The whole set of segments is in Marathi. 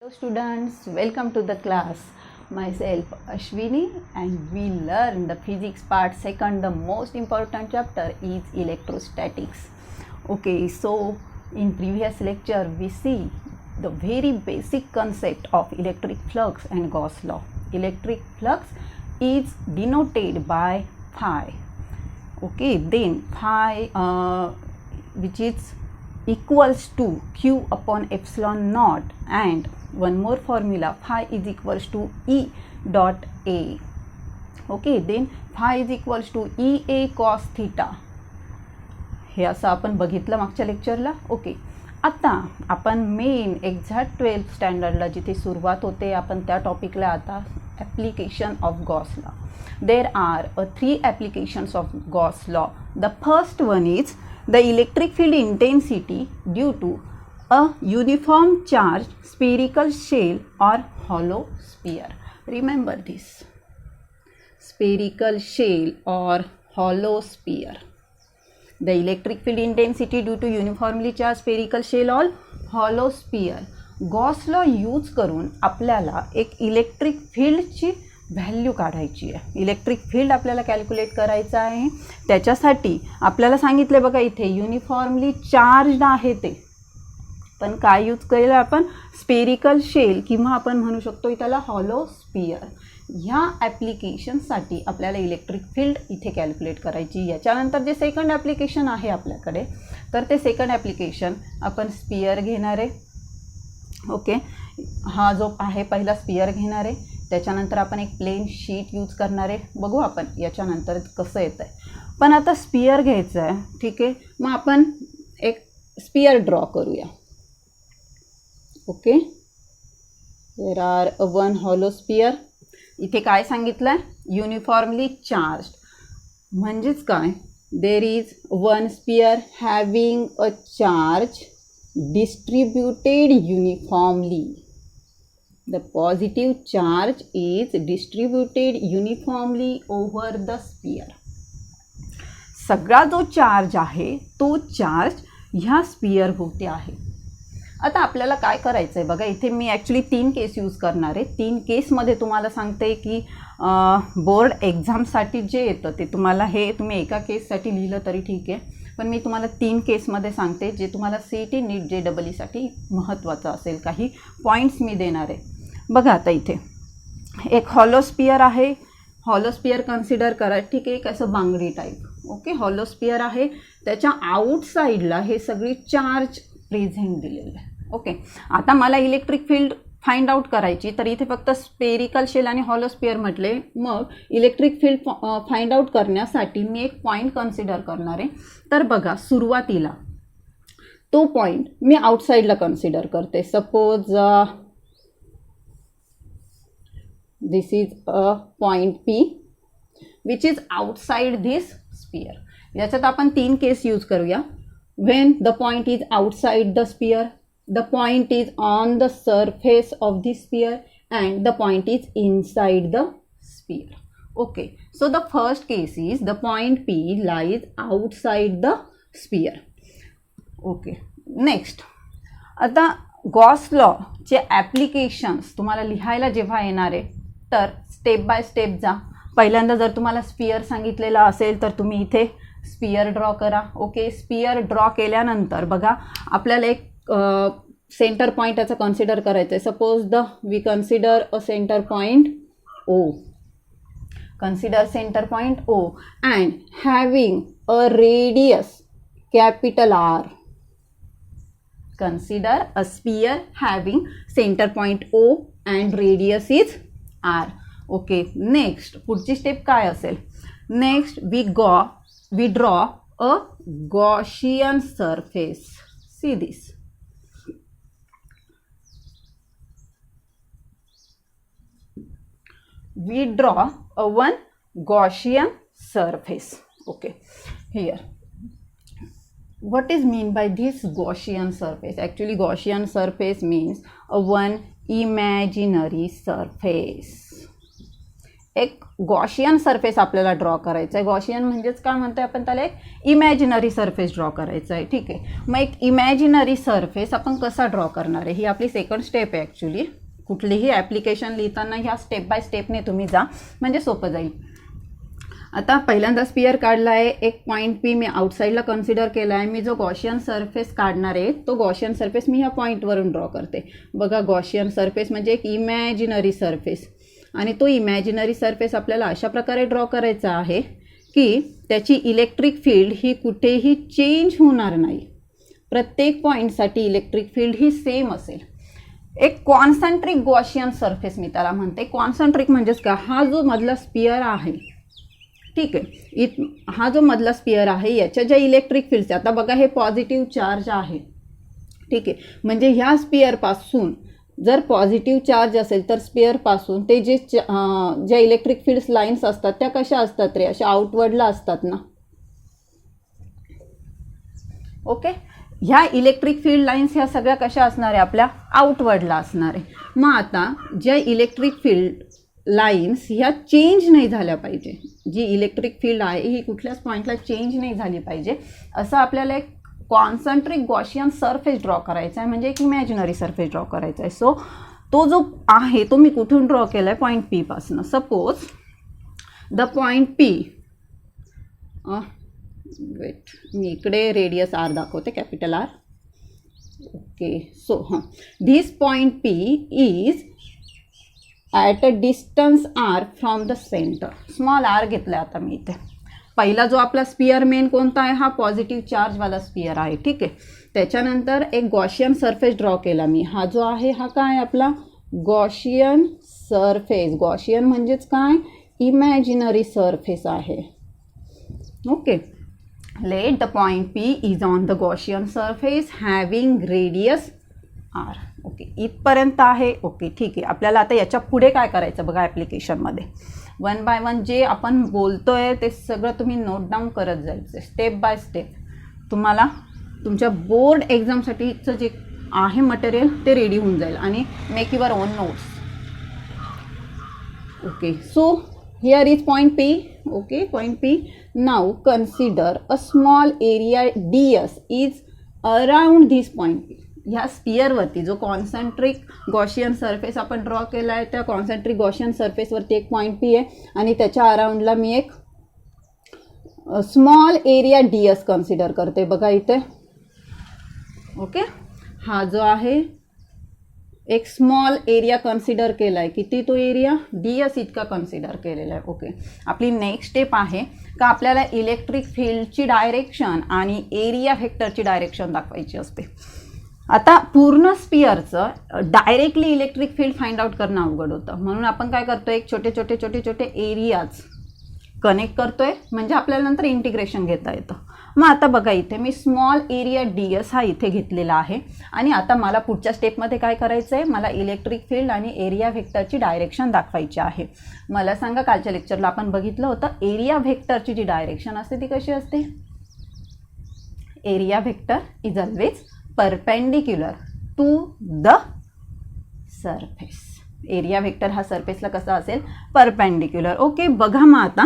Hello students, welcome to the class. Myself Ashwini and we learn the physics part second. The most important chapter is electrostatics. Okay, so in previous lecture we see the very basic concept of electric flux and Gauss law. Electric flux is denoted by phi. Okay, then phi which is equals to q upon epsilon naught, and one more formula, phi is equals to E dot A. Okay, then phi is equals to EA cos theta. हे असं आपण बघितलं मागच्या लेक्चरला. ओके, आता आपण मेन एक्झॅक्ट 12th स्टँडर्डला जिथे सुरुवात होते आपण त्या टॉपिकला आता application of Gauss law. There are 3 applications of Gauss law. The first one is the electric field intensity due to a uniform charged spherical shell or hollow sphere. Remember this, spherical shell or hollow sphere. The electric field intensity due to uniformly charged spherical shell or hollow sphere. Gauss law use करून आपल्याला एक इलेक्ट्रिक फील्डची व्हॅल्यू काढायची आहे. इलेक्ट्रिक फील्ड आपल्याला कॅल्क्युलेट करायचं आहे. त्याच्यासाठी आपल्याला सांगितलं बघा इथे युनिफॉर्मली चार्जड आहे ते, पण काय यूज केलं आपण, स्पेरिकल शेल किंवा आपण म्हणू शकतो त्याला हॉलो स्पियर. ह्या ॲप्लिकेशनसाठी आपल्याला इलेक्ट्रिक फील्ड इथे कॅल्क्युलेट करायची. याच्यानंतर जे सेकंड ॲप्लिकेशन आहे आपल्याकडे, तर ते सेकंड ॲप्लिकेशन आपण स्पियर घेणार आहे. ओके, हा जो आहे पहिला स्पियर घेणार आहे. त्याच्यानंतर आपण एक प्लेन शीट यूज करणार आहे. बघू आपण याच्यानंतर कसं येतं आहे. पण आता स्पियर घ्यायचं आहे, ठीक आहे. मग आपण एक स्पियर ड्रॉ करूया. Okay, there are one hollow sphere. इथे काय सांगितलं आहे, युनिफॉर्मली चार्ज म्हणजेच काय, there is one sphere having a charge distributed uniformly. The positive charge is distributed uniformly over the sphere. सगळा जो चार्ज आहे तो चार्ज ह्या स्पियर भोवती आहे. आता आपल्याला काय करायचं आहे बघा, इथे मी ॲक्च्युली 3 केस यूज करणार आहे. 3 केसमध्ये तुम्हाला सांगते की बोर्ड एक्झामसाठी जे येतं ते तुम्हाला, हे तुम्ही एका केससाठी लिहिलं तरी ठीक आहे, पण मी तुम्हाला 3 केसमध्ये सांगते जे तुम्हाला CET नीट JEEसाठी महत्त्वाचं असेल. काही पॉईंट्स मी देणार आहे. बघा आता इथे एक हॉलो स्पियर आहे. हॉलो स्पियर कन्सिडर करा, ठीक आहे, एक असं बांगडी टाईप. ओके, हॉलो स्पियर आहे. त्याच्या आउटसाईडला हे सगळी चार्ज प्रेझेंट दिलेलं आहे. ओके, आता मला इलेक्ट्रिक फील्ड फाइंड आउट करायची, तर इथे फक्त स्पेरिकल शेल आणि हॉलो स्पियर म्हटले. मग इलेक्ट्रिक फील्ड फाइंड आउट करण्यासाठी मी एक पॉईंट कन्सिडर करणार आहे. तर बघा सुरुवातीला तो पॉईंट मी आउटसाईडला कन्सिडर करते. Suppose this is a point P which is outside this sphere. याच्यात आपण 3 केस यूज करूया. When the point is outside the sphere, the point is on the surface of the sphere, and the point is inside the sphere. Okay, so the first case is the point P lies outside the sphere. Okay, next, आता गॉस लॉचे ॲप्लिकेशन्स तुम्हाला लिहायला जेव्हा येणार आहे तर स्टेप बाय स्टेप जा. पहिल्यांदा जर तुम्हाला स्पियर सांगितलेला असेल तर तुम्ही इथे स्पियर ड्रॉ करा. ओके, स्पियर ड्रॉ केल्यानंतर बघा आपल्याला एक सेंटर पॉईंट याचा कन्सिडर करायचं आहे. Suppose we consider a centre point O. Consider centre point O and having a radius capital R. Consider a sphere having centre point O and radius is R. Okay, next पुढची स्टेप काय असेल, next we draw a Gaussian surface. See this. We draw a one Gaussian surface. Okay, here what is mean by this Gaussian surface? Actually Gaussian surface means a one imaginary surface. एक गॉशियन सरफेस आपल्याला ड्रॉ करायचा आहे. गॉशियन म्हणजेच काय म्हणतोय आपण त्याला, एक इमॅजिनरी सरफेस ड्रॉ करायचा आहे. ठीक आहे, मग एक इमॅजिनरी सरफेस आपण कसा ड्रॉ करणार आहे, ही आपली सेकंड स्टेप आहे ॲक्च्युली. कुठलीही ॲप्लिकेशन लिहिताना ह्या स्टेप बाय स्टेपने तुम्ही जा, म्हणजे सोपं जाईल. आता पहिल्यांदा स्पियर काढला आहे, एक पॉईंट पी मी आउटसाईडला कन्सिडर केला आहे. मी जो गॉशियन सरफेस काढणार आहे तो गॉशियन सरफेस मी ह्या पॉईंटवरून ड्रॉ करते. बघा, गॉशियन सरफेस म्हणजे एक इमॅजिनरी सरफेस, आणि तो इमॅजिनरी सरफेस आपल्याला अशा प्रकारे ड्रॉ करायचा आहे की त्याची इलेक्ट्रिक फील्ड ही कुठेही चेंज होणार नाही. प्रत्येक पॉईंटसाठी इलेक्ट्रिक फील्ड ही सेम असेल. एक कॉन्सन्ट्रिक गॉशियन सरफेस मी त्याला म्हणते. कॉन्सन्ट्रिक म्हणजेच का, हा जो मधला स्पियर आहे, ठीक आहे, हा जो मधला स्पियर आहे याच्या ज्या इलेक्ट्रिक फील्ड्स, आता बघा हे पॉझिटिव्ह चार्ज आहे, ठीक आहे, म्हणजे ह्या स्पियरपासून जर पॉझिटिव्ह चार्ज असेल तर स्पियरपासून ते जे ज्या इलेक्ट्रिक फील्ड्स लाईन्स असतात त्या कशा असतात रे, अशा आउटवर्डला असतात ना. ओके, ह्या इलेक्ट्रिक फील्ड लाईन्स ह्या सगळ्या कशा असणार आहे, आपल्या आउटवर्डला असणार आहे. मग आता ज्या इलेक्ट्रिक फील्ड लाईन्स ह्या चेंज नाही झाल्या पाहिजे, जी इलेक्ट्रिक फील्ड आहे ही कुठल्याच पॉईंटला चेंज नाही झाली पाहिजे, असं आपल्याला एक कॉन्सन्ट्रिक गॉशियन सरफेस ड्रॉ करायचा आहे, म्हणजे एक इमॅजिनरी सरफेस ड्रॉ करायचा आहे. सो तो जो आहे तो मी कुठून ड्रॉ केला आहे, पॉईंट पी पासून. Suppose the point P, wait, मी इकडे रेडियस आर दाखवते, capital R. Okay, so this point P is at a distance R from the centre. Small R घेतला आहे आता मी इथे. पहिला जो आपला स्पियर मेन कोणता आहे, हा पॉझिटिव्ह चार्जवाला स्पियर आहे, ठीक आहे. त्याच्यानंतर एक गॉशियन सरफेस ड्रॉ केला मी. हा जो आहे हा काय आपला गॉशियन सरफेस. गॉशियन म्हणजेच काय, इमॅजिनरी सरफेस आहे. Okay, let the point P is on the Gaussian surface having radius R. Okay, इथपर्यंत आहे. ओके, ठीक आहे. आपल्याला आता याच्या पुढे काय करायचं बघा, ॲप्लिकेशनमध्ये वन बाय वन जे आपण बोलतोय ते सगळं तुम्ही नोट डाऊन करत जायचं, स्टेप बाय स्टेप. तुम्हाला तुमच्या बोर्ड एक्झामसाठीचं जे आहे मटेरियल ते रेडी होऊन जाईल, आणि make your on notes. Okay, so here is point P. Okay, point P. Now consider a small area ds is around this point P. ह्या स्पियरवरती जो कॉन्सन्ट्रिक गॉशियन सरफेस आपण ड्रॉ केला आहे त्या कॉन्सन्ट्रिक गॉशियन सरफेसवरती एक पॉईंट पी आहे, आणि त्याच्या अराउंडला मी एक स्मॉल एरिया ds कन्सिडर करते. बघा इथे. ओके, हा जो आहे एक स्मॉल एरिया कन्सिडर केला आहे. किती तो एरिया, ds इतका कन्सिडर केलेला आहे. ओके, आपली नेक्स्ट स्टेप आहे का आपल्याला इलेक्ट्रिक फील्डची डायरेक्शन आणि एरिया व्हेक्टरची डायरेक्शन दाखवायची असते. आता पूर्ण स्पियरचं directly electric field find out करणं अवघड होतं, म्हणून आपण काय करतोय, एक छोटे छोटे छोटे छोटे एरियाज कनेक्ट करतोय, म्हणजे आपल्याला नंतर इंटिग्रेशन घेता येतं. मग आता बघा इथे मी स्मॉल एरिया ds हा इथे घेतलेला आहे, आणि आता मला पुढच्या स्टेपमध्ये काय करायचं आहे, मला इलेक्ट्रिक फील्ड आणि एरिया व्हेक्टरची डायरेक्शन दाखवायची आहे. मला सांगा, कालच्या लेक्चरला आपण बघितलं होतं एरिया व्हेक्टरची जी डायरेक्शन असते ती कशी असते. Area vector is always perpendicular to the surface. Area vector हा सरफेसला कसा असेल, परपेंडिक्युलर. ओके, बघा मग आता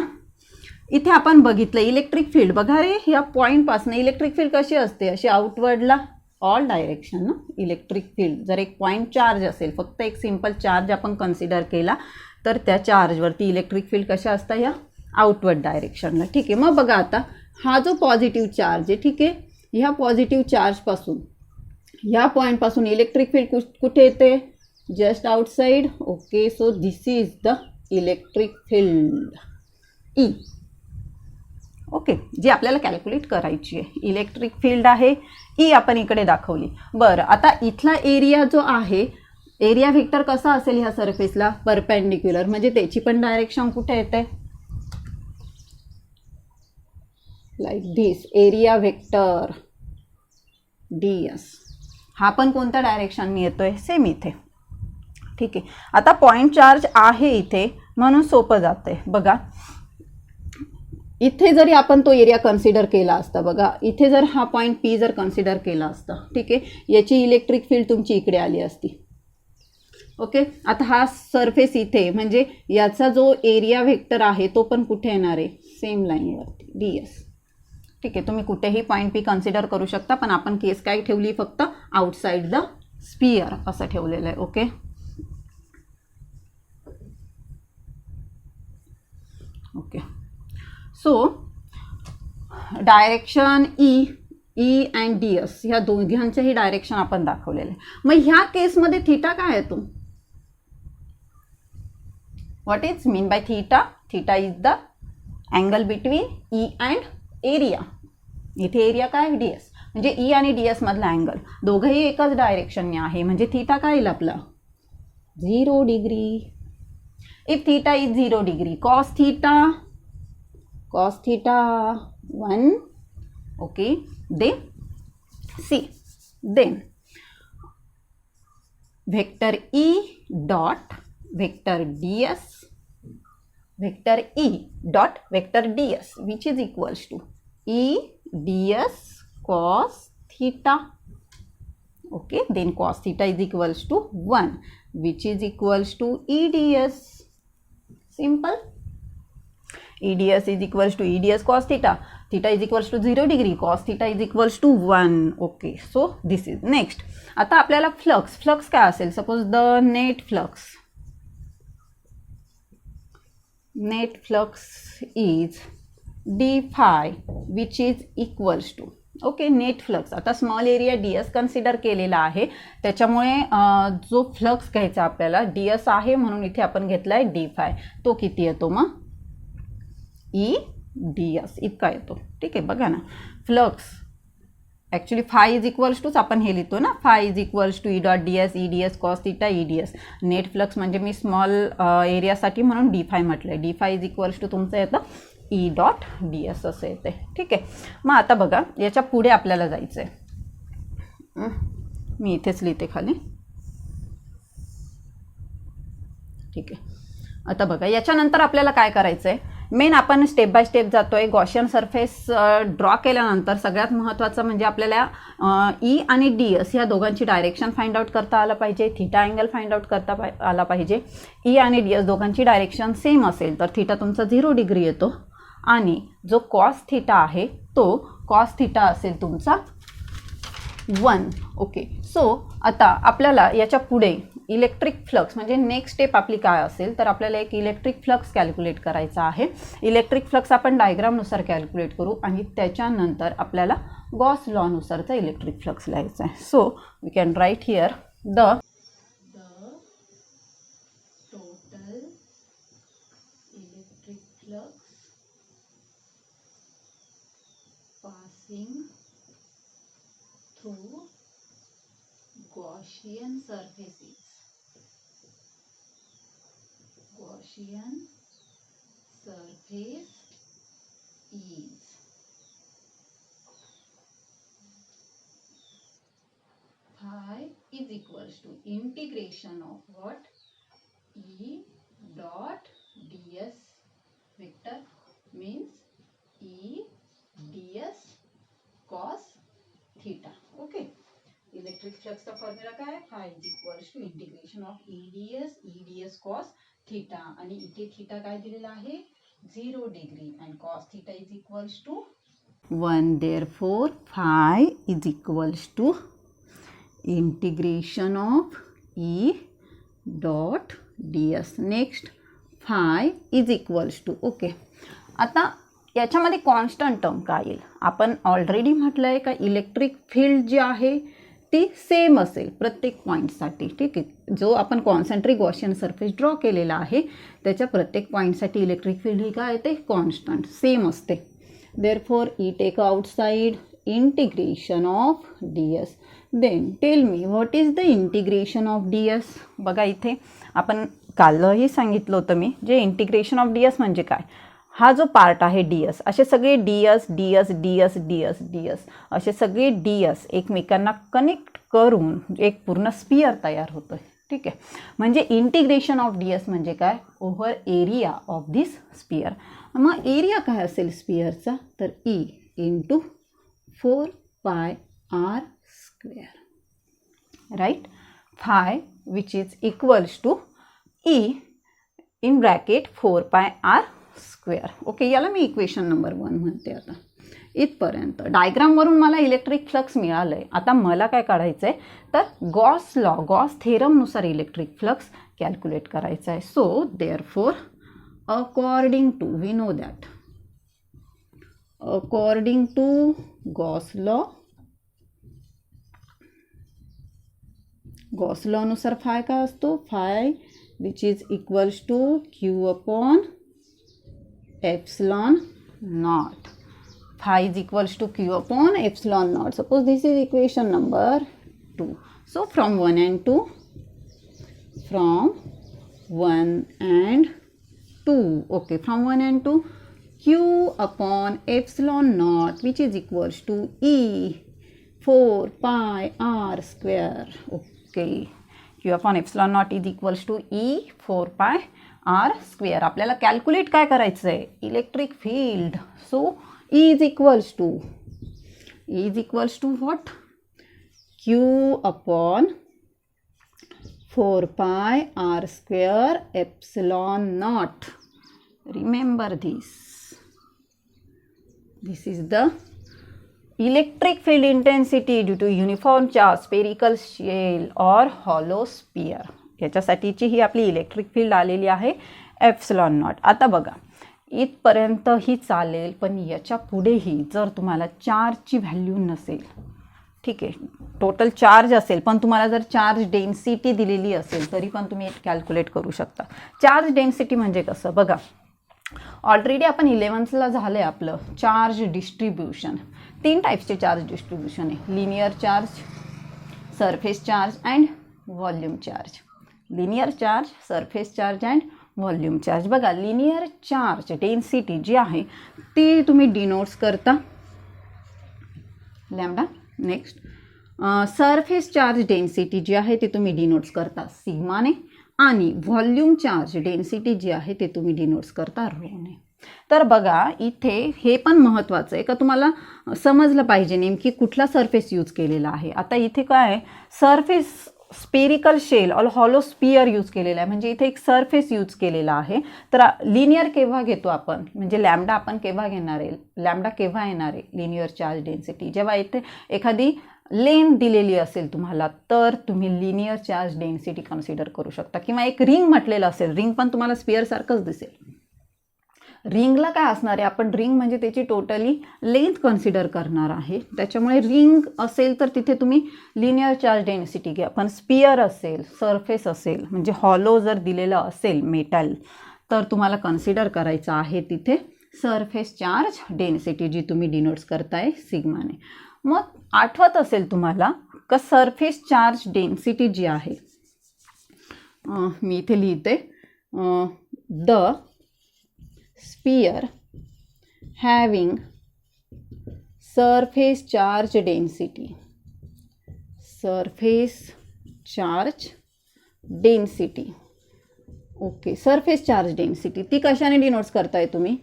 इथे आपण बघितलं इलेक्ट्रिक फील्ड. बघा रे, ह्या पॉईंटपासून इलेक्ट्रिक फील्ड कशी असते, अशी आउटवर्डला ऑल डायरेक्शन ना. इलेक्ट्रिक फील्ड जर एक पॉईंट चार्ज असेल, फक्त एक सिंपल चार्ज आपण कन्सिडर केला, तर त्या चार्जवरती इलेक्ट्रिक फील्ड कशा असतात, या आउटवर्ड डायरेक्शनला. ठीक आहे, मग बघा आता हा जो पॉझिटिव्ह चार्ज आहे, ठीक आहे, ह्या पॉझिटिव्ह चार्जपासून ह्या पॉईंटपासून इलेक्ट्रिक फील्ड कुठे येते, just outside. Okay, so this is the electric field E. Okay, जी आपल्याला कॅल्क्युलेट करायची आहे. इलेक्ट्रिक फील्ड आहे ई, आपण इकडे दाखवली. बरं, आता इथला एरिया जो आहे, एरिया व्हेक्टर कसा असेल ह्या सरफेसला, परपेंडिक्युलर, म्हणजे त्याची पण डायरेक्शन कुठे येते, like this. Area vector ds हा पण कोणत्या डायरेक्शनने येतोय, सेम इथे. ठीक आहे, आता पॉईंट चार्ज आहे इथे म्हणून सोपं जातंय. बघा इथे जरी आपण तो एरिया कन्सिडर केला असता, बघा इथे जर हा पॉईंट पी जर कन्सिडर केला असता, ठीक आहे, याची इलेक्ट्रिक फील्ड तुमची इकडे आली असती. ओके. आता हा सरफेस इथे म्हणजे याचा जो एरिया व्हेक्टर आहे तो पण कुठे येणार आहे, सेम लाईनवरती ds. ठीक आहे, तुम्ही कुठेही पॉईंट पी कन्सिडर करू शकता, पण आपण केस काय ठेवली, फक्त आउटसाइड द स्पियर असं ठेवलेलं आहे. Okay. Okay. So direction E and D S ह्या दोघांचेही डायरेक्शन आपण दाखवलेले आहे. मग ह्या केसमध्ये थीटा काय येतो, what is mean by theta? Theta is the angle between E and area. इथे एरिया काय, डी एस, म्हणजे ई आणि डी एस मधला अँगल दोघंही एकच डायरेक्शनने आहे, म्हणजे थीटा काय येईल आपला, 0 degree. If theta is 0 degree, cos theta 1. Okay. Then vector E dot vector ds which is equals to e ds cos theta. Okay, then cos theta is equals to 1 which is equals to e ds. Simple. E ds is equals to e ds cos theta. Theta is equals to 0 degree. Cos theta is equals to 1. Okay, so this is next. आता आपल्याला फ्लक्स काय असेल, suppose the net flux is d phi which is equals to. Okay, net flux. आता स्मॉल एरिया ds कन्सिडर केलेला आहे, त्याच्यामुळे जो फ्लक्स घ्यायचा आपल्याला ds आहे म्हणून इथे आपण घेतला आहे d phi. तो किती येतो मग, ई ds इतका येतो. ठीक आहे, बघा ना, flux actually phi is equals टूच आपण हे लिहितो ना, phi is equals to E dot D S cos theta E D S. Net flux म्हणजे मी स्मॉल एरियासाठी म्हणून डी फाय म्हटलं आहे. D phi is equals to तुमचं येतं ई डॉट डी एस असं येते. ठीक आहे, मग आता बघा याच्या पुढे आपल्याला जायचं आहे. मी इथेच लिहिते खाली. ठीक आहे, आता बघा याच्यानंतर आपल्याला काय करायचं आहे, मेन आपण स्टेप बाय स्टेप जातोय. गॉशियन सरफेस ड्रॉ केल्यानंतर सगळ्यात महत्त्वाचं म्हणजे आपल्याला ई आणि डी एस ह्या दोघांची डायरेक्शन फाइंड आउट करता आलं पाहिजे. थीटा अँगल फाइंड आउट करता आला पाहिजे. ई आणि डी एस दोघांची डायरेक्शन सेम असेल तर थीटा तुमचा 0 डिग्री येतो, आणि जो कॉस थीटा आहे तो कॉस थीटा असेल तुमचा 1. ओके, सो आता आपल्याला याच्या पुढे इलेक्ट्रिक फ्लक्स म्हणजे नेक्स्ट स्टेप आपली काय असेल तर आपल्याला एक इलेक्ट्रिक फ्लक्स कॅल्क्युलेट करायचा आहे. इलेक्ट्रिक फ्लक्स आपण डायग्रामनुसार कॅल्क्युलेट करू आणि त्याच्यानंतर आपल्याला गॉस लॉनुसारचा इलेक्ट्रिक फ्लक्स लिहायचा आहे. So we can write here the total electric flux passing through Gaussian surfaces. Gaussian surface is phi is equals to integration of what, E dot ds vector means E ds cos theta. Okay, electric फ्लक्सचा फॉर्म्युला काय, phi is equals to integration of E D S cos theta, आणि इथे थीटा काय दिलेला आहे 0 degree and cos theta is equals to 1. Therefore phi is equals to integration of E dot D s. Next phi is equals to. Okay, आता याच्यामध्ये कॉन्स्टंट टर्म काय येईल, आपण ऑलरेडी म्हटलं आहे का इलेक्ट्रिक फील्ड जी आहे ती सेम असेल प्रत्येक पॉईंटसाठी. ठीक आहे, जो आपण कॉन्सेंट्रिक गॉशियन सरफेस ड्रॉ केलेला आहे त्याच्या प्रत्येक पॉईंटसाठी इलेक्ट्रिक फील्ड ही काय येते, कॉन्स्टंट सेम असते. Therefore E take outside integration of D s. Then tell me what is the integration of D s. बघा इथे आपण कालही सांगितलं होतं मी, जे इंटिग्रेशन ऑफ डी एस म्हणजे काय, हा जो पार्ट आहे डी एस, असे सगळे डी एस असे सगळे डी एस एकमेकांना कनेक्ट करून एक पूर्ण स्पियर तयार होतो. ठीक आहे, म्हणजे इंटिग्रेशन ऑफ डी एस म्हणजे काय, over area of this sphere. मग एरिया काय असेल स्पियरचा तर E into 4 pi R square. Right, phi which is equals to E in bracket 4 pi r square. Okay, याला मी इक्वेशन नंबर 1 म्हणते. आता इथपर्यंत डायग्रामवरून मला इलेक्ट्रिक फ्लक्स मिळालं आहे. आता मला काय काढायचं आहे तर गॉस थेरमनुसार इलेक्ट्रिक फ्लक्स कॅल्क्युलेट करायचा आहे. So therefore according to we know that according to Gauss लॉनुसार फाय काय असतो, phi which is equals to Q upon epsilon naught. phi is equals to q upon epsilon naught. Suppose this is equation number 2. So from 1 and 2, okay, from 1 and 2, q upon epsilon naught which is equals to E 4 pi r square. Okay, q upon epsilon naught is equals to E 4 pi r square. आपल्याला कॅल्क्युलेट काय करायचं आहे, electric field. So E is equals to what? Q upon 4 pi r square epsilon naught. Remember this. This is the electric field intensity due to uniform charge, spherical shell or hollow sphere. याच्यासाठीची ही आपली इलेक्ट्रिक फील्ड आलेली आहे एप्सिलॉन नॉट. आता बघा इथपर्यंत ही चालेल, पण याच्या पुढेही जर तुम्हाला चार्जची व्हॅल्यू नसेल, ठीक आहे, टोटल चार्ज असेल पण तुम्हाला जर चार्ज डेन्सिटी दिलेली असेल तरी पण तुम्ही कॅल्क्युलेट करू शकता. चार्ज डेन्सिटी म्हणजे कसं बघा, ऑलरेडी आपण 11th झालं आहे आपलं चार्ज डिस्ट्रीब्युशन. 3 टाईप्सचे चार्ज डिस्ट्रीब्युशन आहे, linear charge, surface charge and volume charge. Linear charge, surface charge and volume charge. बघा लिनियर चार्ज डेन्सिटी जी आहे ती तुम्ही डिनोट्स करता lambda. Next surface charge density जी आहे ती तुम्ही डिनोट्स करता सिग्माने, आणि व्हॉल्यूम चार्ज डेन्सिटी जी आहे ते तुम्ही डिनोट्स करता रोने. तर बघा इथे हे पण महत्त्वाचं आहे का तुम्हाला समजलं पाहिजे नेमकी कुठला सरफेस यूज केलेला आहे. आता इथे काय आहे, सरफेस स्पेरिकल शेल और हॉलो स्पियर यूज केलेला आहे, म्हणजे इथे एक सरफेस यूज केलेला आहे. तर लिनियर केव्हा घेतो आपण, म्हणजे लॅम्डा आपण केव्हा घेणार आहे, लॅम्डा केव्हा येणार आहे लिनियर चार्ज डेन्सिटी, जेव्हा इथे एखादी लेंथ दिलेली असेल तुम्हाला तर तुम्ही लिनियर चार्ज डेन्सिटी कन्सिडर करू शकता. किंवा एक रिंग म्हटलेलं असेल, रिंग पण तुम्हाला स्पियर सारखंच दिसेल. रिंगला काय असणार आहे, आपण रिंग म्हणजे त्याची टोटली लेंथ कन्सिडर करणार आहे, त्याच्यामुळे रिंग असेल तर तिथे तुम्ही लिनियर चार्ज डेन्सिटी घ्या. पण स्पियर असेल, सरफेस असेल, म्हणजे हॉलो जर दिलेलं असेल मेटल तर तुम्हाला कन्सिडर करायचं आहे तिथे सरफेस चार्ज डेन्सिटी जी तुम्ही डिनोट्स करताय सिग्माने. मग आठवत असेल तुम्हाला का सरफेस चार्ज डेन्सिटी जी आहे, मी इथे लिहिते the sphere having surface charge density okay. Surface charge density ती कशाने डिनोट्स करताय तुम्ही,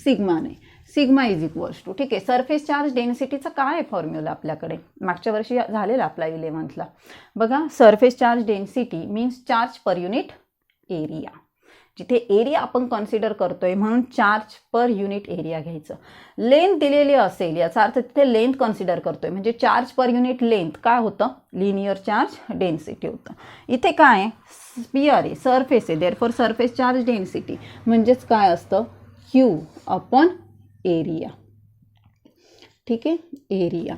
सिग्माने. सिग्मा इज इक्वल्स टू, ठीक आहे, सरफेस चार्ज डेन्सिटीचा काय फॉर्म्युला आपल्याकडे मागच्या वर्षी झालेला आपला 11th बघा. Surface charge density means charge per unit area. जिथे एरिया आपण कन्सिडर करतोय म्हणून चार्ज पर युनिट एरिया घ्यायचं. लेंथ दिलेली असेल याचा अर्थ तिथे लेंथ कन्सिडर करतोय, म्हणजे चार्ज पर युनिट लेंथ काय होतं, लिनियर चार्ज डेन्सिटी होतं. इथे काय स्पियर आहे, सरफेस आहे, देअरफॉर सरफेस चार्ज डेन्सिटी म्हणजेच काय असतं, क्यू अपॉन एरिया. ठीक आहे, एरिया.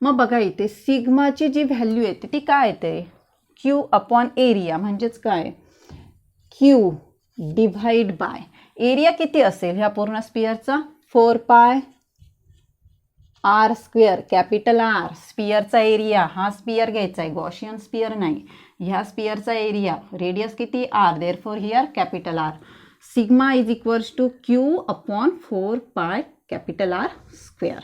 मग बघा इथे सिग्माची जी व्हॅल्यू येते ती काय येते, क्यू अपॉन एरिया म्हणजेच काय, क्यू डिवाइड बाय एरिया किती असेल ह्या पूर्ण स्पियरचा, 4 pi R square, capital R. स्पियरचा एरिया, हा स्पियर घ्यायचा आहे, गॉशियन स्पियर नाही, ह्या स्पियरचा एरिया, रेडियस किती R, therefore here capital R. Sigma is equals to Q upon 4 pi capital R square.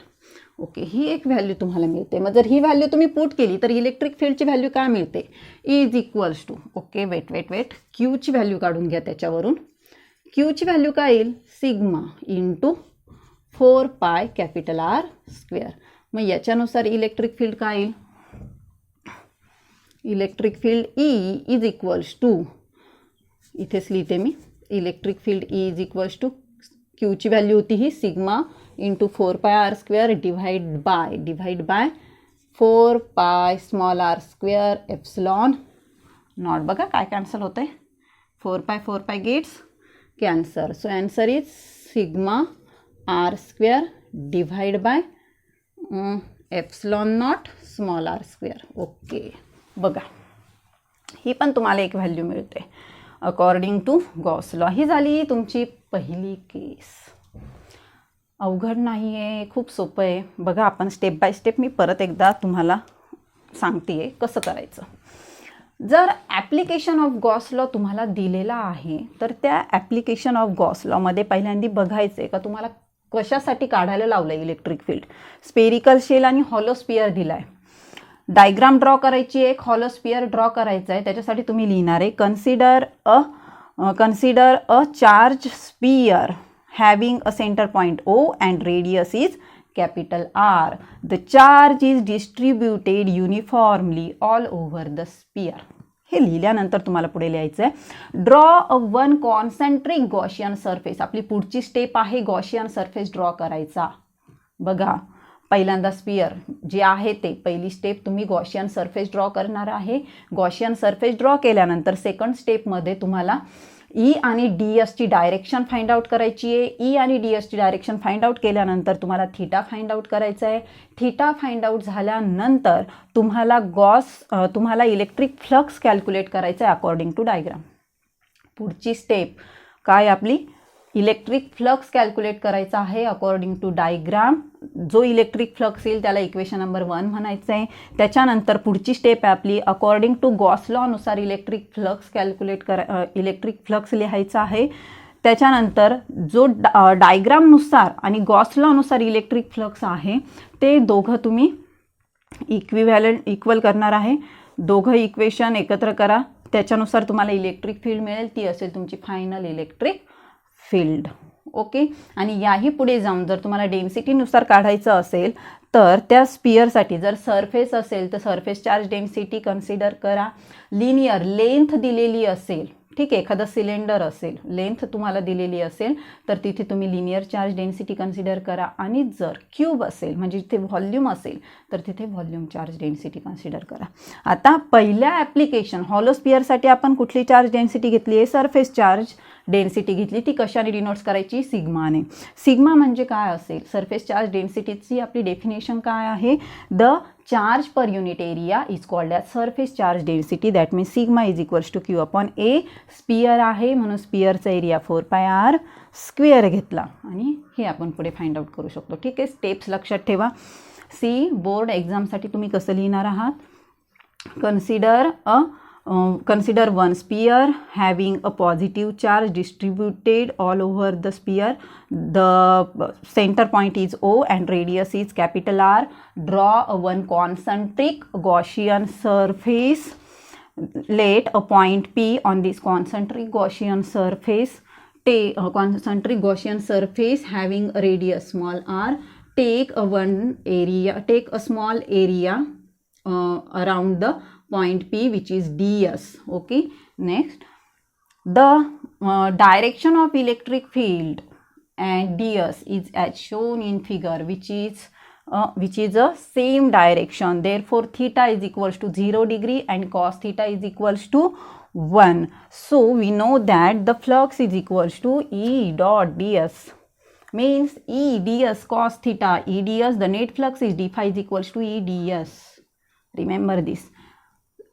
Okay, ही एक व्हॅल्यू तुम्हाला मिळते. मग जर ही व्हॅल्यू तुम्ही पुट केली तर इलेक्ट्रिक फील्डची व्हॅल्यू काय मिळते, is equals to, okay wait क्यूची व्हॅल्यू काढून घ्या त्याच्यावरून. क्यूची व्हॅल्यू काय येईल, sigma into 4 pi capital R square. मग याच्यानुसार इलेक्ट्रिक फील्ड काय येईल, electric field E is equals to, इथेच लिहिते मी, electric field E is equals to क्यूची व्हॅल्यू होती ही sigma into 4πr² divide by 4π small r square epsilon naught. बघा काय कॅन्सल होतं आहे, 4π gets cancel. So answer is sigma r² divide by epsilon naught small r square. Okay, बघा ही पण तुम्हाला एक व्हॅल्यू मिळते अकॉर्डिंग टू गॉस लॉ. ही झाली तुमची पहिली केस. अवघड नाही आहे, खूप सोपं आहे. बघा आपण स्टेप बाय स्टेप मी परत एकदा तुम्हाला सांगते आहे कसं करायचं. जर ॲप्लिकेशन ऑफ गॉस लॉ तुम्हाला दिलेला आहे तर त्या ॲप्लिकेशन ऑफ गॉस लॉमध्ये पहिल्यांदा बघायचं आहे का तुम्हाला कशासाठी काढायला लावलं आहे इलेक्ट्रिक फील्ड. स्पेरिकल शेल आणि हॉलो स्पियर दिला आहे. डायग्राम ड्रॉ करायची, एक हॉलो स्पियर ड्रॉ करायचा आहे. त्याच्यासाठी तुम्ही लिहिणार आहे consider a charge sphere having a center point O and radius is capital R. The charge is distributed uniformly all over the sphere. हे लिहिल्यानंतर तुम्हाला पुढे लिहायचं आहे draw a one concentric Gaussian surface. आपली पुढची स्टेप आहे गॉशियन सरफेस ड्रॉ करायचा. बघा पहिल्यांदा स्पियर जे आहे ते पहिली स्टेप तुम्ही गॉशियन सरफेस ड्रॉ करणार आहे. गॉशियन सरफेस ड्रॉ केल्यानंतर सेकंड स्टेपमध्ये तुम्हाला ई आणि डी एसची डायरेक्शन फाइंड आउट करायची आहे. ई आणि डी एसची डायरेक्शन फाइंड आउट केल्यानंतर तुम्हाला थीटा फाइंड आउट करायचा आहे. थीटा फाइंड आउट झाल्यानंतर तुम्हाला इलेक्ट्रिक फ्लक्स कॅल्क्युलेट करायचा आहे अकॉर्डिंग टू डायग्राम. पुढची स्टेप काय आपली इलेक्ट्रिक फ्लक्स कॅल्क्युलेट करायचा आहे अकॉर्डिंग टू डायग्राम. जो इलेक्ट्रिक फ्लक्स येईल त्याला इक्वेशन नंबर 1 म्हणायचं आहे. त्याच्यानंतर पुढची स्टेप आहे आपली अकॉर्डिंग टू गॉस लॉनुसार इलेक्ट्रिक फ्लक्स लिहायचा आहे. त्याच्यानंतर जो डायग्रामनुसार आणि गॉस लॉनुसार इलेक्ट्रिक फ्लक्स आहे ते दोघं तुम्ही इक्वल करणार आहे. दोघं इक्वेशन एकत्र करा, त्याच्यानुसार तुम्हाला इलेक्ट्रिक फील्ड मिळेल. ती असेल तुमची फायनल इलेक्ट्रिक फील्ड. ओके, आणि याही पुढे जाऊन जर तुम्हाला डेन्सिटीनुसार काढायचं असेल तर त्या स्पियरसाठी जर सरफेस असेल तर सरफेस चार्ज डेन्सिटी कन्सिडर करा. लिनियर लेंथ दिलेली असेल, ठीक आहे, एखादं सिलेंडर असेल लेंथ तुम्हाला दिलेली असेल तर तिथे तुम्ही लिनियर चार्ज डेन्सिटी कन्सिडर करा. आणि जर क्यूब असेल म्हणजे जिथे व्हॉल्यूम असेल तर तिथे व्हॉल्यूम चार्ज डेन्सिटी कन्सिडर करा. आता पहिल्या ॲप्लिकेशन हॉलो स्पियरसाठी आपण कुठली चार्ज डेन्सिटी घेतली आहे, सरफेस चार्ज डेन्सिटी घेतली. ती कशाने डिनोट्स करायची, सिग्माने. सिग्मा म्हणजे काय असेल, सरफेस चार्ज डेन्सिटीची आपली डेफिनेशन काय आहे, the charge per unit area is called as surface charge density. That means sigma is equals to Q upon A. Sphere आहे म्हणून स्पियरचा एरिया 4πr स्क्वेअर घेतला आणि हे आपण पुढे फाइंड आउट करू शकतो. ठीक आहे, स्टेप्स लक्षात ठेवा. बोर्ड एक्झामसाठी तुम्ही कसं लिहिणार आहात, consider one sphere having a positive charge distributed all over the sphere. The center point is O and radius is capital R. Draw a one concentric Gaussian surface. Let a point P on this concentric Gaussian surface. Take a concentric Gaussian surface having a radius small r. Take a small area around the point P which is ds. Okay, next the direction of electric field and ds is as shown in figure which is a same direction. Therefore theta is equals to 0 degree and cos theta is equals to 1. So we know that the flux is equals to E dot ds means E ds cos theta. E ds, the net flux is d phi is equals to E ds. Remember this.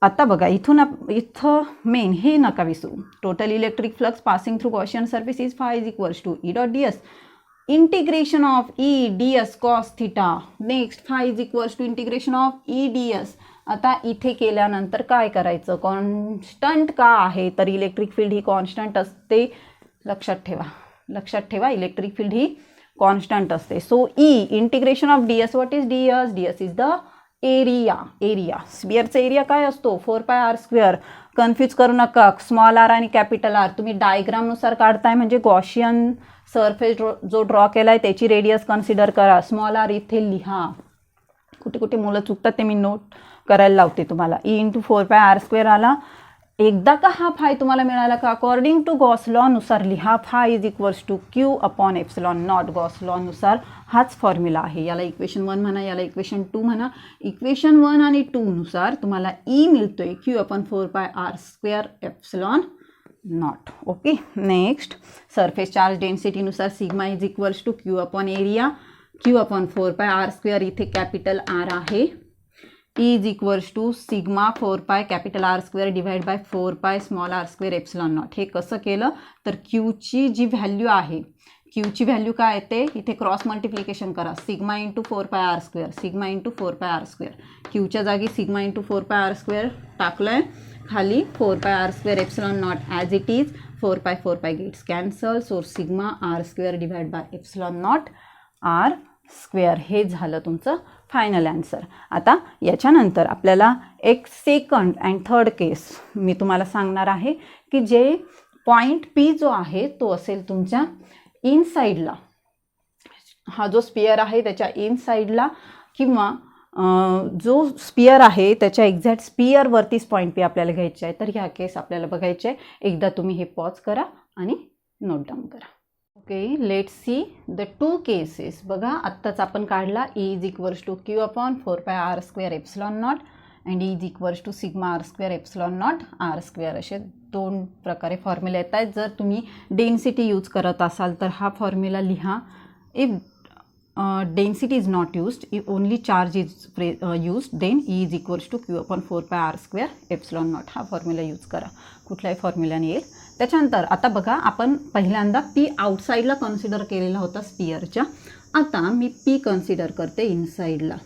आता बघा इथं मेन हे नका विसरू. Total electric flux passing through Gaussian surface is phi is equals to E dot D s integration of E D S cos theta. Next phi is equals to integration of E D s. आता इथे केल्यानंतर काय करायचं, कॉन्स्टंट का आहे तर इलेक्ट्रिक फील्ड ही कॉन्स्टंट असते. लक्षात ठेवा इलेक्ट्रिक फील्ड ही कॉन्स्टंट असते. So E integration of D S, what is D S, D S is the area. स्पियरचा एरिया काय असतो 4πr स्क्वेअर. कन्फ्यूज करू नका, स्मॉल आर आणि कॅपिटल आर तुम्ही डायग्रामनुसार काढताय म्हणजे गॉशियन सरफेस जो ड्रॉ केला आहे त्याची रेडियस कन्सिडर करा. स्मॉल आर इथे लिहा, कुठे कुठे मुलं चुकतात ते मी नोट करायला लावते तुम्हाला. E इंटू 4πr² आला. एकदा का हा फाय तुम्हाला मिळाला का, अकॉर्डिंग टू गॉस लॉ नुसार लिहा phi is equals to Q upon epsilon naught. Gauss law नुसार हाच फॉर्म्युला आहे. याला इक्वेशन 1 म्हणा, याला इक्वेशन 2 म्हणा. इक्वेशन 1 आणि 2 नुसार तुम्हाला ई मिळतोय Q upon 4πr² epsilon naught. Okay. Next surface charge डेन्सिटीनुसार sigma is equals to Q upon area. Q upon 4πr², इथे कॅपिटल आर आहे. E is equals to sigma 4π capital R² divide by 4π small r² epsilon naught. हे कसं केलं तर क्यूची जी व्हॅल्यू आहे, क्यूची व्हॅल्यू काय येते, इथे क्रॉस मल्टिप्लिकेशन करा. Sigma into 4πr², sigma into 4πr². क्यूच्या जागी सिग्मा इंटू 4πr² टाकलं आहे. खाली 4πr² epsilon naught as it is. 4π gets cancel. So sigma R² divide by epsilon naught R². हे झालं तुमचं फायनल आन्सर. आता याच्यानंतर आपल्याला एक सेकंड अँड थर्ड केस मी तुम्हाला सांगणार आहे की जे पॉईंट पी जो आहे तो असेल तुमच्या इनसाईडला. हा जो स्पियर आहे त्याच्या इनसाईडला किंवा जो स्पियर आहे त्याच्या एक्झॅक्ट स्पियरवरतीच पॉईंट पी आपल्याला घ्यायचे आहे. तर ह्या केस आपल्याला बघायचे आहे. एकदा तुम्ही हे पॉज करा आणि नोट डाऊन करा. Okay, let see the 2 cases. बघा आत्ताच आपण काढला E is equals to Q upon 4πr² epsilon naught and E is equals to sigma R² epsilon naught R². असे 2 प्रकारे फॉर्म्युला येत आहेत. जर तुम्ही डेन्सिटी यूज करत असाल तर हा फॉर्म्युला लिहा. If density is not used, if only charge is used, then E is equals to Q upon 4πr² epsilon naught. हा फॉर्म्युला यूज करा, कुठल्याही फॉर्म्युल्याने येईल. त्याच्यानंतर आता बघा आपण पहिल्यांदा पी आउटसाईडला कन्सिडर केलेला होता स्पियरच्या. आता मी पी कन्सिडर करते इनसाईडला.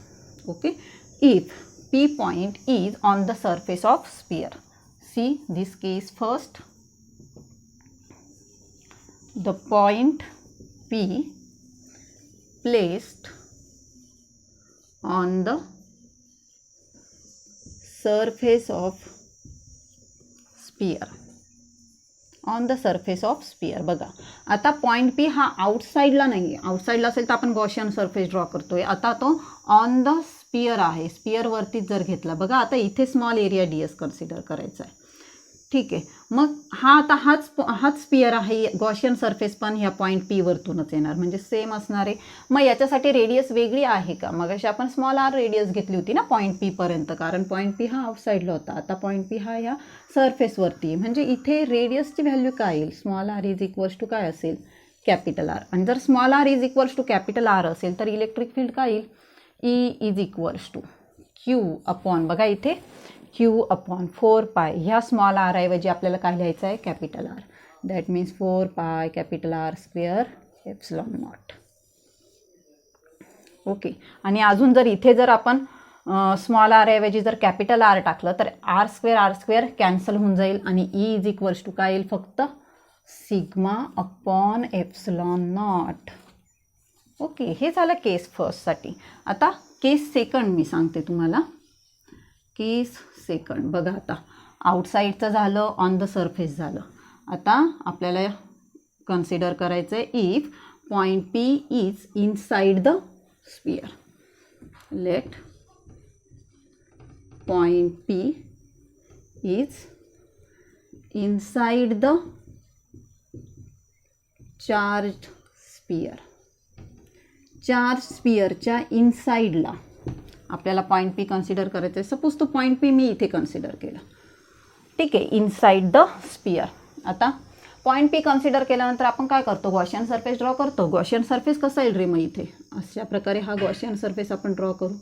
Okay. If P point is on the surface of sphere. See this case first. The point P placed on the surface of sphere. On the surface of sphere. बघा आता पॉईंट पी हा आउटसाईडला नाही आहे. आउटसाईडला असेल तर आपण गॉशियन सरफेस ड्रॉ करतोय. आता तो ऑन द स्पियर आहे. स्पियरवरतीच जर घेतला. बघा आता इथे स्मॉल एरिया DS कन्सिडर करायचा आहे. ठीक आहे. मग हा आता हाच स्पियर आहे. गॉशियन सरफेस पण ह्या पॉईंट पी वरतूनच येणार म्हणजे सेम असणार आहे. मग याच्यासाठी रेडियस वेगळी आहे का. मग अशी आपण स्मॉल r रेडियस घेतली होती ना पॉईंट पी पर्यंत, कारण पॉईंट पी हा आउटसाईडला होता. आता पॉईंट पी हा ह्या सरफेसवरती म्हणजे इथे रेडियसची व्हॅल्यू काय येईल, small r is equals to काय असेल, कॅपिटल R. आणि जर small r is equals to capital R असेल तर इलेक्ट्रिक फील्ड काय येईल, E is equals to Q upon, बघा इथे क्यू अपॉन 4π. ह्या स्मॉल r ऐवजी आपल्याला काय लिहायचं आहे, capital R. That means 4π capital R² epsilon naught. Okay. आणि अजून जर इथे जर आपण स्मॉल r ऐवजी जर कॅपिटल R टाकलं तर R² कॅन्सल होऊन जाईल आणि E इज इक्वल्स टू काय येईल, फक्त sigma upon epsilon naught. Okay. हे झालं केस फर्स्टसाठी. आता केस सेकंड मी सांगते तुम्हाला. केस सेकंड बघा आता आउटसाईडचं झालं, ऑन द सरफेस झालं. आता आपल्याला कन्सिडर करायचं आहे if point P is inside the sphere. Let point P is inside the charge sphere. Charge स्पियरच्या इनसाइडला आपल्याला पॉईंट पी कन्सिडर करायचं आहे. सपोज तो पॉईंट पी मी इथे कन्सिडर केला. ठीक आहे, इनसाइड द स्पियर. आता पॉईंट पी कन्सिडर केल्यानंतर आपण काय करतो, गॉशियन सरफेस ड्रॉ करतो. गॉशियन सरफेस कसा येईल रे मग इथे, अशा प्रकारे हा गॉशियन सरफेस आपण ड्रॉ करू.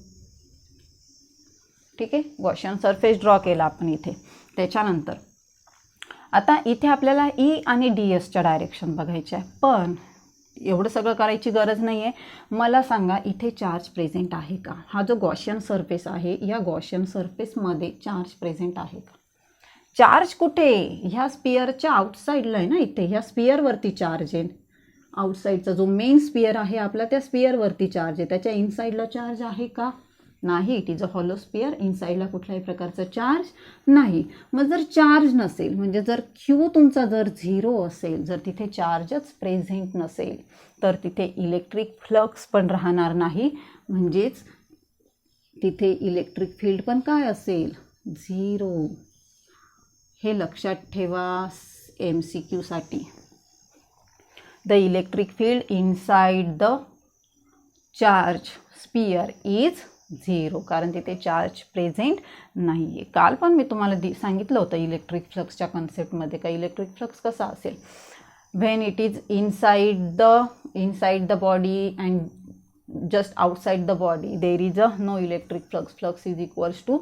ठीक आहे, गॉशियन सरफेस ड्रॉ केला आपण इथे. त्याच्यानंतर आता इथे आपल्याला ई आणि DSच्या डायरेक्शन बघायचे आहे. पण एवढं सगळं करायची गरज नाही आहे. मला सांगा इथे चार्ज प्रेझेंट आहे का. हा जो गॉशियन सरफेस आहे या गॉशियन सरफेसमध्ये चार्ज प्रेझेंट आहे का. चार्ज कुठे, ह्या स्पियरच्या आउटसाईडला आहे ना. इथे ह्या स्पियरवरती चार्ज आहे. आउटसाईडचा जो मेन स्पियर आहे आपला त्या स्पियरवरती चार्ज आहे. त्याच्या इनसाईडला चार्ज आहे का, नाही. It is a hollow sphere. इनसाईडला कुठल्याही प्रकारचा चार्ज नाही. मग जर चार्ज नसेल म्हणजे जर क्यू तुमचा जर 0 असेल, जर तिथे चार्जच प्रेझेंट नसेल तर तिथे इलेक्ट्रिक फ्लक्स पण राहणार नाही. म्हणजेच तिथे इलेक्ट्रिक फील्ड पण काय असेल, 0. हे लक्षात ठेवा MCQसाठी. The electric field inside the charge sphere is 0, कारण तिथे चार्ज प्रेझेंट नाही आहे. काल पण मी तुम्हाला सांगितलं होतं इलेक्ट्रिक फ्लक्सच्या कन्सेप्टमध्ये का इलेक्ट्रिक फ्लक्स कसा असेल. When it is inside the body and just outside the body there is no electric flux, flux is equals to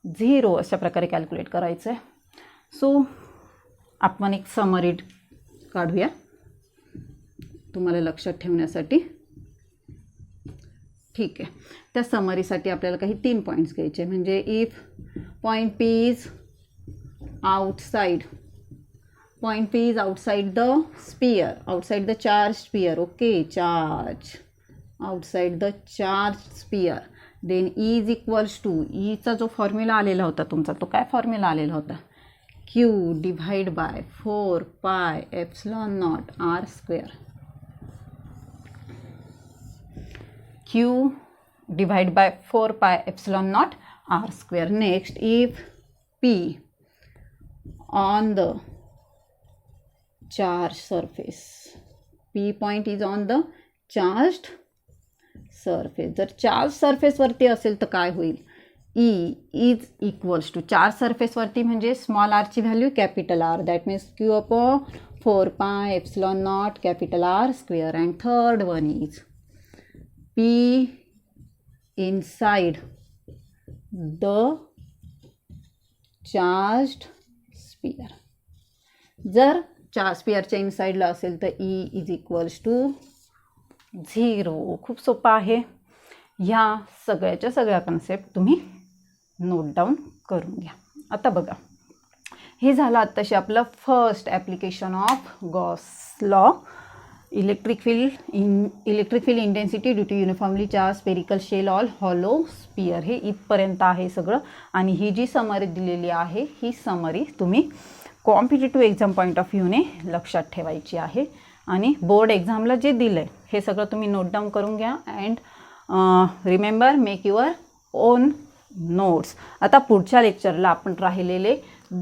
0. अशा प्रकारे कॅल्क्युलेट करायचं आहे. सो आपण एक समरी काढूया तुम्हाला लक्षात ठेवण्यासाठी. ठीक आहे. त्या समरीसाठी आपल्याला काही 3 पॉईंट्स घ्यायचे. म्हणजे if point P is outside the sphere, outside the charge sphere. Okay, charge outside the charge sphere, then E is equals to, ईचा जो फॉर्म्युला आलेला होता तुमचा, तो काय फॉर्म्युला आलेला होता, Q divide by 4 pi epsilon not R square. Q divided by 4 pi epsilon naught R square. Next, if P on the charged surface, P point is on the charged surface. जर चार्ज सरफेसवरती असेल तर काय होईल, E is equals to, charge सरफेसवरती म्हणजे स्मॉल r ची value capital R, that means Q upon 4 pi epsilon naught capital R square. And third one is P inside the charged sphere. जर चार्ज स्पियरच्या इनसाइडला असेल तर E इज इक्वल्स टू 0. खूप सोपं आहे. ह्या सगळ्याच्या सगळ्या कन्सेप्ट तुम्ही नोट डाऊन करून घ्या. आता बघा, हे झालं आत्ताशी आपलं first application of Gauss law. Electric field intensity due to uniformly charge spherical shell all hollow sphere. हे इथपर्यंत आहे सगळं. आणि ही जी समरी दिलेली आहे ही समरी तुम्ही कॉम्पिटिटिव्ह एक्झाम पॉईंट ऑफ व्ह्यूने लक्षात ठेवायची आहे. आणि बोर्ड एक्झामला जे दिलं आहे हे सगळं तुम्ही नोट डाऊन करून घ्या. And remember, make your on notes. आता पुढच्या लेक्चरला आपण राहिलेले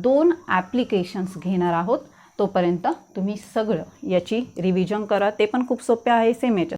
2 ॲप्लिकेशन्स घेणार आहोत. तोपर्यंत तुम्ही सगळं याची रिव्हिजन करा. ते पण खूप सोपे आहे, सेम याच्या